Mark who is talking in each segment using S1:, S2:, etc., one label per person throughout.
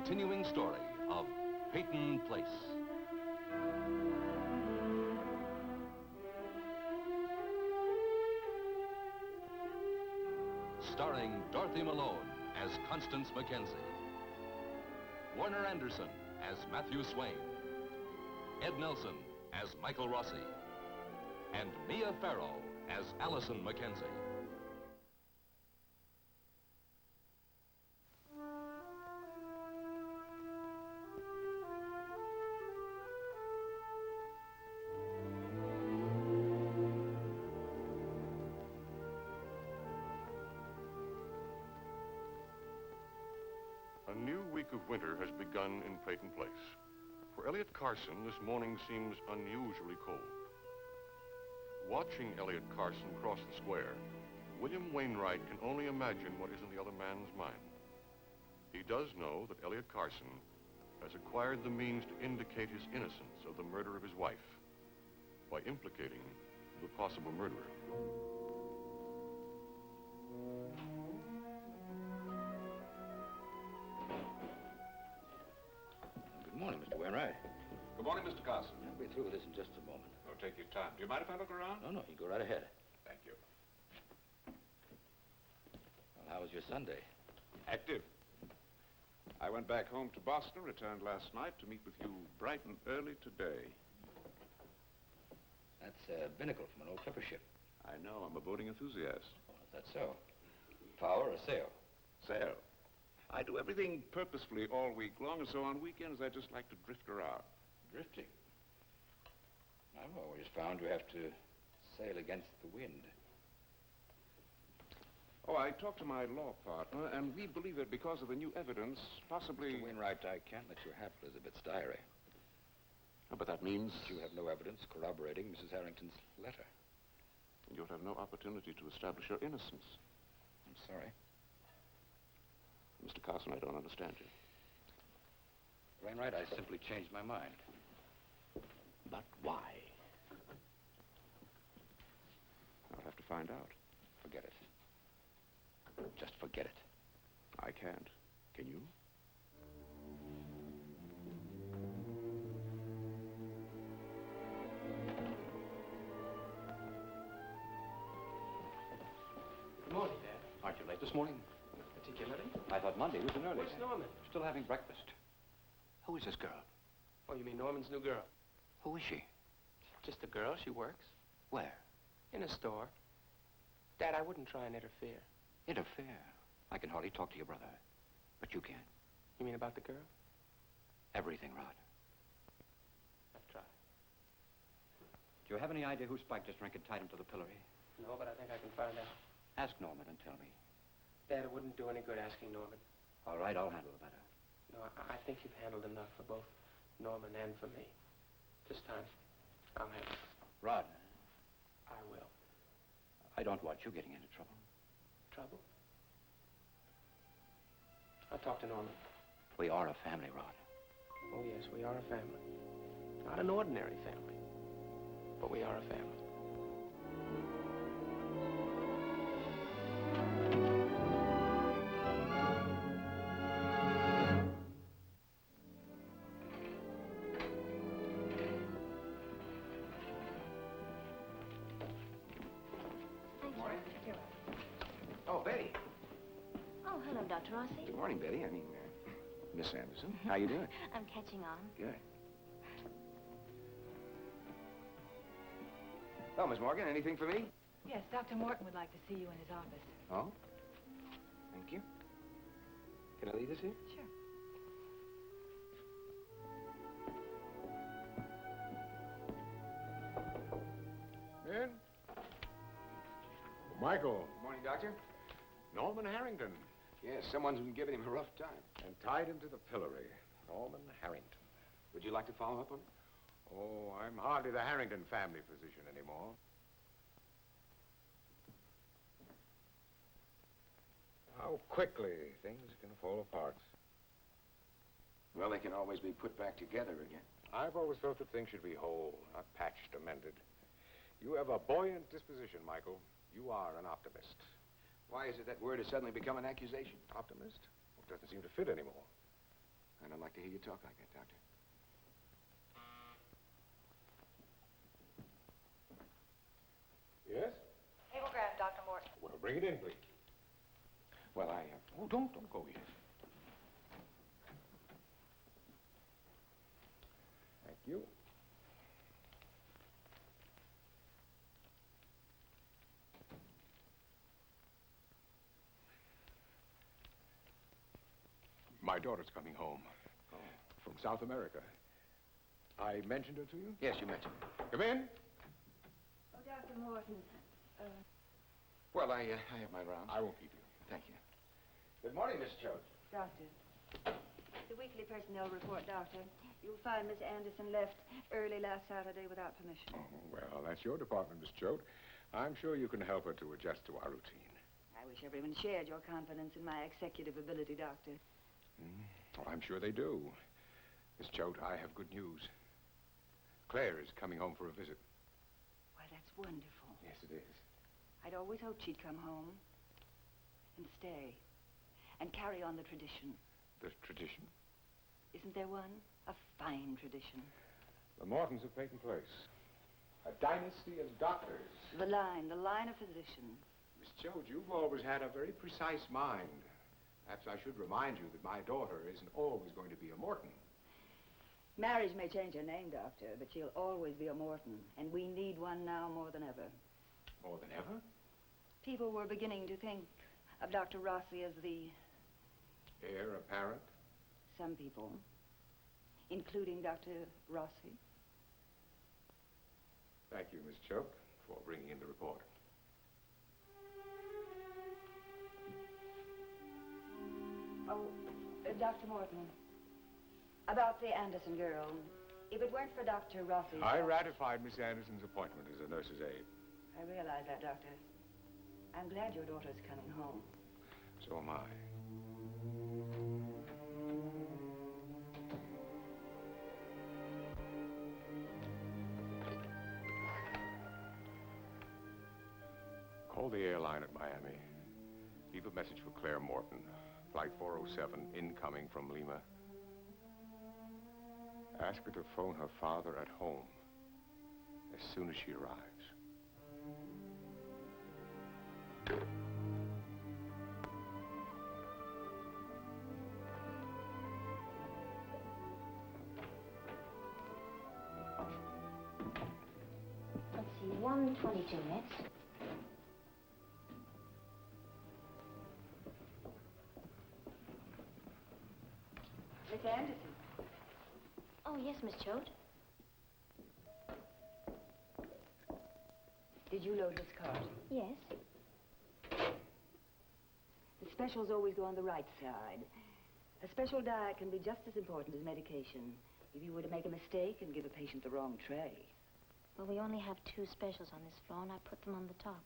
S1: continuing story of Peyton Place. Starring Dorothy Malone as Constance Mackenzie, Warner Anderson as Matthew Swain, Ed Nelson as Michael Rossi, and Mia Farrow as Allison Mackenzie.
S2: A new week of winter has begun in Peyton Place. For Elliot Carson, this morning seems unusually cold. Watching Elliot Carson cross the square, William Wainright can only imagine what is in the other man's mind. He does know that Elliot Carson has acquired the means to indicate his innocence of the murder of his wife by implicating the possible murderer.
S3: Good morning, Mr. Wainright.
S4: Good morning, Mr. Carson.
S3: I'll be through with this in just a moment.
S4: Oh, take your time. Do you mind if I look around?
S3: No, you go right ahead.
S4: Thank you.
S3: Well, how was your Sunday?
S4: Active. I went back home to Boston, returned last night to meet with you bright and early today.
S3: That's a binnacle from an old clipper ship.
S4: I know, I'm a boating enthusiast.
S3: Oh, is that so? Power or sail?
S4: Sail. I do everything purposefully all week long, and so on weekends I just like to drift around.
S3: Drifting? I've always found you have to sail against the wind.
S4: Oh, I talked to my law partner, and we believe that because of the new evidence, possibly...
S3: Mr. Wainright, I can't let you have Elizabeth's diary.
S4: Oh, but that means...
S3: You have no evidence corroborating Mrs. Harrington's letter.
S4: You'll have no opportunity to establish your innocence.
S3: I'm sorry.
S4: Mr. Carson, I don't understand you.
S3: Wainright, I simply changed my mind.
S4: But why? I'll have to find out.
S3: Forget it. Just forget it.
S4: I can't. Can you?
S5: Good morning, Dad.
S3: Aren't you late this morning?
S5: Particularly?
S3: I thought Monday was an early
S5: Where's
S3: day.
S5: Norman?
S3: Still having breakfast. Who is this girl?
S5: Oh, you mean Norman's new girl?
S3: Who is she?
S5: Just a girl. She works.
S3: Where?
S5: In a store. Dad, I wouldn't try and interfere.
S3: Interfere? I can hardly talk to your brother. But you can.
S5: You mean about the girl?
S3: Everything, Rod.
S5: I'll try.
S3: Do you have any idea who spiked his drink and tied him to the pillory?
S5: No, but I think I can find out.
S3: Ask Norman and tell me.
S5: Dad, it wouldn't do any good asking Norman.
S3: All right, I'll handle the matter.
S5: No, I think you've handled enough for both Norman and for me. This time, I'll handle it.
S3: Rod,
S5: I will.
S3: I don't want you getting into trouble.
S5: Trouble? I'll talk to Norman.
S3: We are a family, Rod.
S5: Oh, yes, we are a family. Not an ordinary family, but we are a family.
S6: Oh, Betty.
S7: Oh, hello, Dr. Rossi.
S6: Good morning, Betty. Miss Anderson. How you doing?
S7: I'm catching on.
S6: Good. Oh, Miss Morgan, anything for me?
S8: Yes, Dr. Morton would like to see you in his office.
S6: Oh? Thank you. Can I leave this here?
S8: Sure.
S9: In. Michael.
S6: Good morning, Doctor.
S9: Norman Harrington.
S6: Yes, someone's been giving him a rough time.
S9: And tied him to the pillory. Norman Harrington.
S6: Would you like to follow up on it?
S9: Oh, I'm hardly the Harrington family physician anymore. How quickly things can fall apart.
S6: Well, they can always be put back together again.
S9: I've always felt that things should be whole, not patched or mended. You have a buoyant disposition, Michael. You are an optimist.
S6: Why is it that word has suddenly become an accusation?
S9: Optimist? Well, it doesn't seem to fit anymore. to hear you talk like that, Doctor. Yes?
S8: Cablegram, Dr. Morton.
S9: Well, bring it in, please. Well, oh, don't go yet. Thank you. My daughter's coming home. Oh. From South America. I mentioned her to you?
S3: Yes, you mentioned it.
S9: Come in.
S8: Oh, Dr. Morton.
S3: Well, I have my rounds.
S9: I won't keep you.
S3: Thank you. Good morning, Miss Jones.
S10: Doctor. The weekly personnel report, Doctor. You'll find Miss Anderson left early last Saturday without permission.
S9: Oh, well, that's your department, Miss Choate. I'm sure you can help her to adjust to our routine.
S10: I wish everyone shared your confidence in my executive ability, Doctor.
S9: Well, I'm sure they do. Miss Choate, I have good news. Claire is coming home for a visit.
S10: Why, that's wonderful.
S9: Yes, it is.
S10: I'd always hoped she'd come home and stay and carry on the tradition.
S9: The tradition?
S10: Isn't there one? A fine tradition.
S9: The Mortons of Peyton Place. A dynasty of doctors.
S10: The line of physicians.
S9: Miss Choate, you've always had a very precise mind. Perhaps I should remind you that my daughter isn't always going to be a Morton.
S10: Marriage may change her name, Doctor, but she'll always be a Morton, and we need one now more than ever.
S9: More than ever?
S10: People were beginning to think of Dr. Rossi as the...
S9: Heir apparent?
S10: Some people, including Dr. Rossi.
S9: Thank you, Miss Choate, for bringing in the report.
S10: Oh, Dr. Morton, about the Anderson girl, if it weren't for Dr. Rossi...
S9: I ratified Miss Anderson's appointment as a nurse's aide.
S10: I realize that, Doctor. I'm glad your daughter's coming home.
S9: So am I. Call the airline at Miami. Leave a message for Claire Morton. Flight 407, incoming from Lima. Ask her to phone her father at home as soon as she arrives.
S7: Let's see, 1:22 minutes.
S10: Miss Anderson.
S7: Oh, yes, Miss Choate.
S10: Did you load this cart?
S7: Yes.
S10: The specials always go on the right side. A special diet can be just as important as medication. If you were to make a mistake and give a patient the wrong tray.
S7: Well, we only have 2 specials on this floor, and I put them on the top.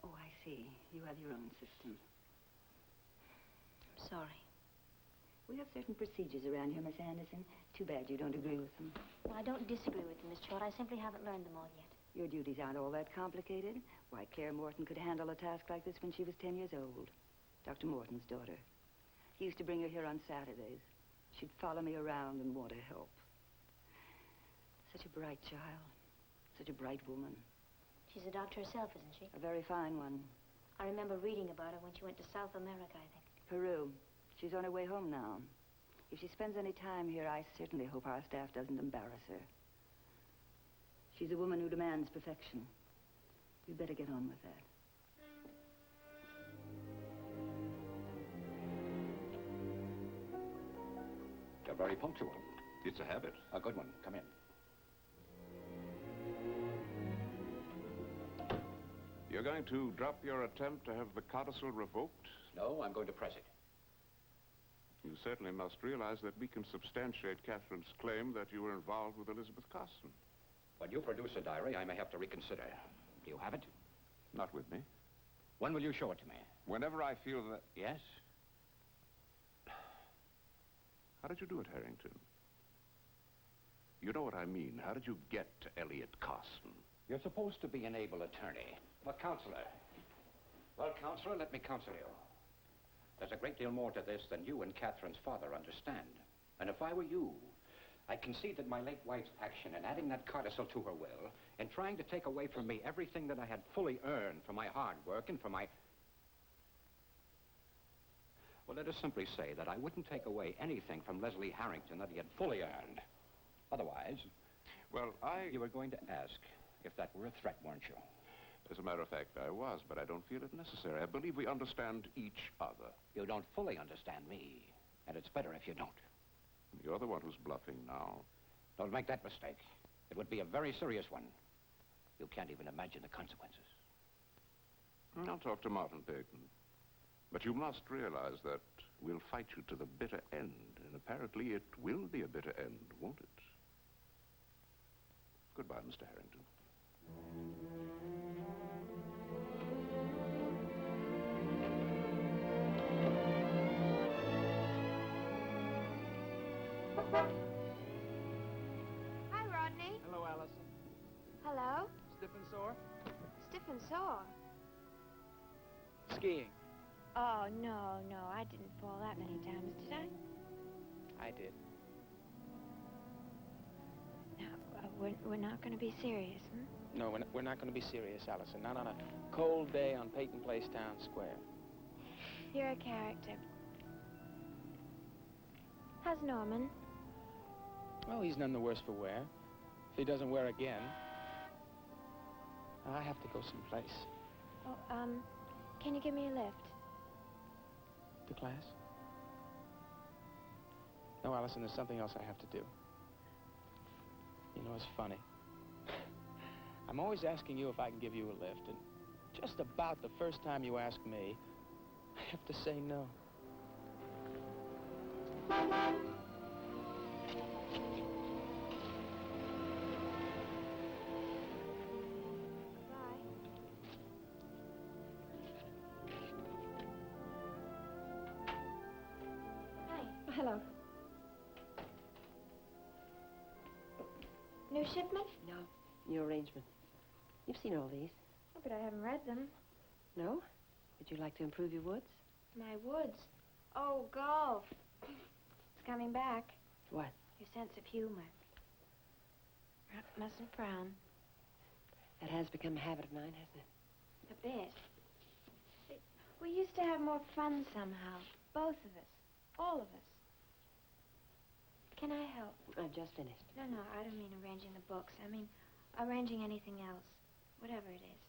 S10: Oh, I see. You have your own system.
S7: I'm sorry.
S10: We have certain procedures around here, Miss Anderson. Too bad you don't agree with them.
S7: Well, I don't disagree with them, Miss Choate. I simply haven't learned them all yet.
S10: Your duties aren't all that complicated. Why, Claire Morton could handle a task like this when she was 10 years old. Dr. Morton's daughter. He used to bring her here on Saturdays. She'd follow me around and want to help. Such a bright child. Such a bright woman.
S7: She's a doctor herself, isn't she?
S10: A very fine one.
S7: I remember reading about her when she went to South America, I think.
S10: Peru. She's on her way home now. If she spends any time here, I certainly hope our staff doesn't embarrass her. She's a woman who demands perfection. You'd better get on with that.
S3: You're very punctual.
S9: It's a habit.
S3: A good one. Come in.
S4: You're going to drop your attempt to have the codicil revoked?
S3: No, I'm going to press it.
S4: You certainly must realize that we can substantiate Catherine's claim that you were involved with Elizabeth Carson.
S3: When you produce a diary, I may have to reconsider. Do you have it?
S4: Not with me.
S3: When will you show it to me?
S4: Whenever I feel that...
S3: Yes?
S4: How did you do it, Harrington? You know what I mean. How did you get to Elliot Carson?
S3: You're supposed to be an able attorney. A counselor. Well, counselor, let me counsel you. There's a great deal more to this than you and Catherine's father understand. And if I were you, I'd concede that my late wife's action in adding that codicil to her will, in trying to take away from me everything that I had fully earned for my hard work and for my... Well, let us simply say that I wouldn't take away anything from Leslie Harrington that he had fully earned. Otherwise...
S4: Well,
S3: You were going to ask if that were a threat, weren't you?
S4: As a matter of fact, I was, but I don't feel it necessary. I believe we understand each other.
S3: You don't fully understand me, and it's better if you don't.
S4: You're the one who's bluffing now.
S3: Don't make that mistake. It would be a very serious one. You can't even imagine the consequences.
S4: I'll talk to Morton, Peyton. But you must realize that we'll fight you to the bitter end, and apparently it will be a bitter end, won't it? Goodbye, Mr. Harrington.
S8: Hi, Rodney.
S6: Hello, Allison.
S8: Hello.
S6: Stiff and sore?
S8: Stiff and sore.
S6: Skiing.
S8: Oh, no, I didn't fall that many times, did I?
S6: I did.
S8: Now, we're not going to be serious, hmm?
S5: No, we're not going to be serious, Allison. Not on a cold day on Peyton Place Town Square.
S8: You're a character. How's Norman?
S5: Oh, he's none the worse for wear. If he doesn't wear again, I have to go someplace.
S8: Oh, can you give me a lift?
S5: To class? No, Allison, there's something else I have to do. You know, it's funny. I'm always asking you if I can give you a lift, and just about the first time you ask me, I have to say no.
S8: Hello. New shipment?
S11: No, new arrangement. You've seen all these.
S8: Oh, but I haven't read them.
S11: No? Would you like to improve your woods?
S8: My woods. Oh, golf. It's coming back.
S11: What?
S8: Your sense of humor. Mustn't frown.
S11: That has become a habit of mine, hasn't it?
S8: A bit. We used to have more fun somehow. Both of us. All of us. Can I help?
S11: I've just finished.
S8: No, I don't mean arranging the books. I mean arranging anything else. Whatever it is.